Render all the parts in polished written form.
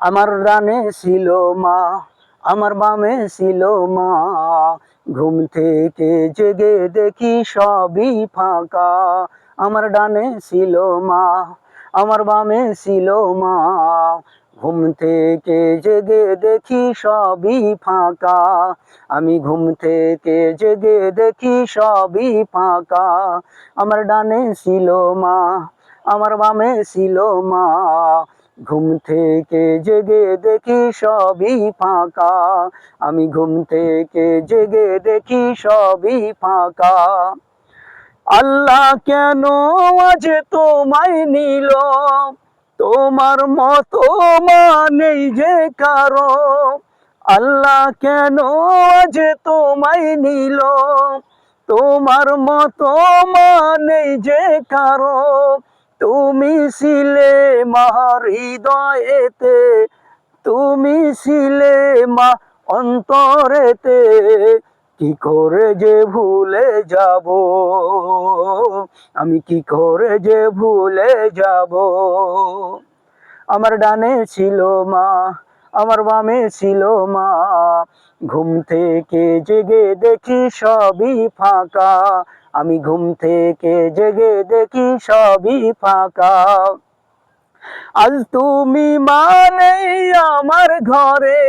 আমার ডানে ছিল মা, আমার বামে ছিল মা। ঘুম থেকে জেগে দেখি সবই ফাঁকা। আমার ডানে ছিল মা, আমার বামে ছিল মা। ঘুম থেকে জেগে দেখি সবই ফাঁকা। আমি ঘুম থেকে জেগে দেখি সবই ফাঁকা। আমার ডানে ছিল মা, আমার বামে ছিল মা। ঘুম থেকে জেগে দেখি সবই ফাঁকা। আমি ঘুম থেকে জেগে দেখি সবই ফাঁকা। আল্লাহ কেন আজ তোমায় নিল? তোমার মতো মা নেই যে কারো। আল্লাহ কেন আজ তোমায় নিল? তোমার মতো মা নেই যে কারো। তুমি ছিলে মা হৃদয়েতে, তুমি ছিলে মা অন্তরেতে। কি করে যে ভুলে যাব, আমি কি করে যে ভুলে যাব। আমার ডানে ছিল মা, আমার বামে ছিল মা। ঘুম থেকে জেগে দেখি সবই ফাঁকা। আমি ঘুম থেকে জেগে দেখি সবই ফাঁকা। আজ তুমি মানে আমার ঘরে,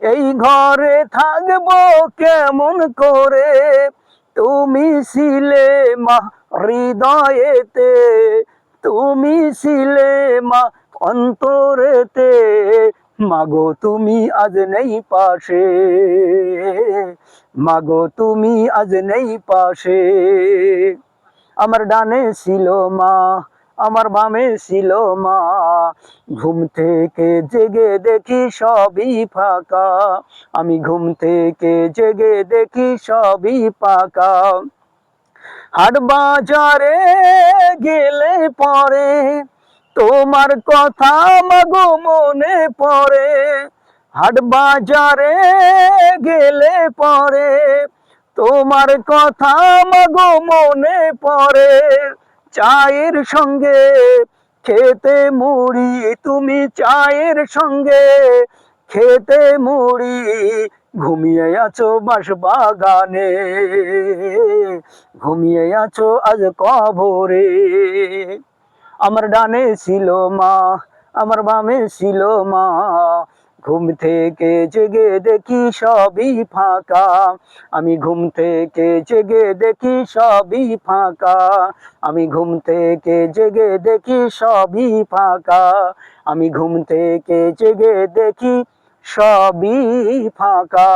এই ঘরে থাকবো কেমন করে। তুমি ছিলে মা হৃদয়েতে, তুমি ছিলে মা অন্তরেতে। মাগো তুমি আজ নেই পাশে, মাগো তুমি আজ নেই পাশে। আমার ডানে ছিল মা, আমার বামে ছিল মা। ঘুম থেকে জেগে দেখি সবই ফাঁকা। আমি ঘুম থেকে জেগে দেখি সবই ফাঁকা। হাট বাজারে গেলে পরে তোমার কথা মাগো মনে পড়ে। হাট বাজারে গেলে পরে তোমার কথা মাগো মনে পড়ে। চায়ের সঙ্গে খেতে মুড়ি, তুমি চায়ের সঙ্গে খেতে মুড়ি। ঘুমিয়ে আছো বাঁশ বাগানে, ঘুমিয়ে আছো আজ কবরে। আমার ডানে ছিল মা, আমার বামে ছিল মা। ঘুম থেকে জেগে দেখি সবই ফাঁকা। আমি ঘুম থেকে জেগে দেখি সবই ফাঁকা। আমি ঘুম থেকে জেগে দেখি সবই ফাঁকা। আমি ঘুম থেকে জেগে দেখি সবই ফাঁকা।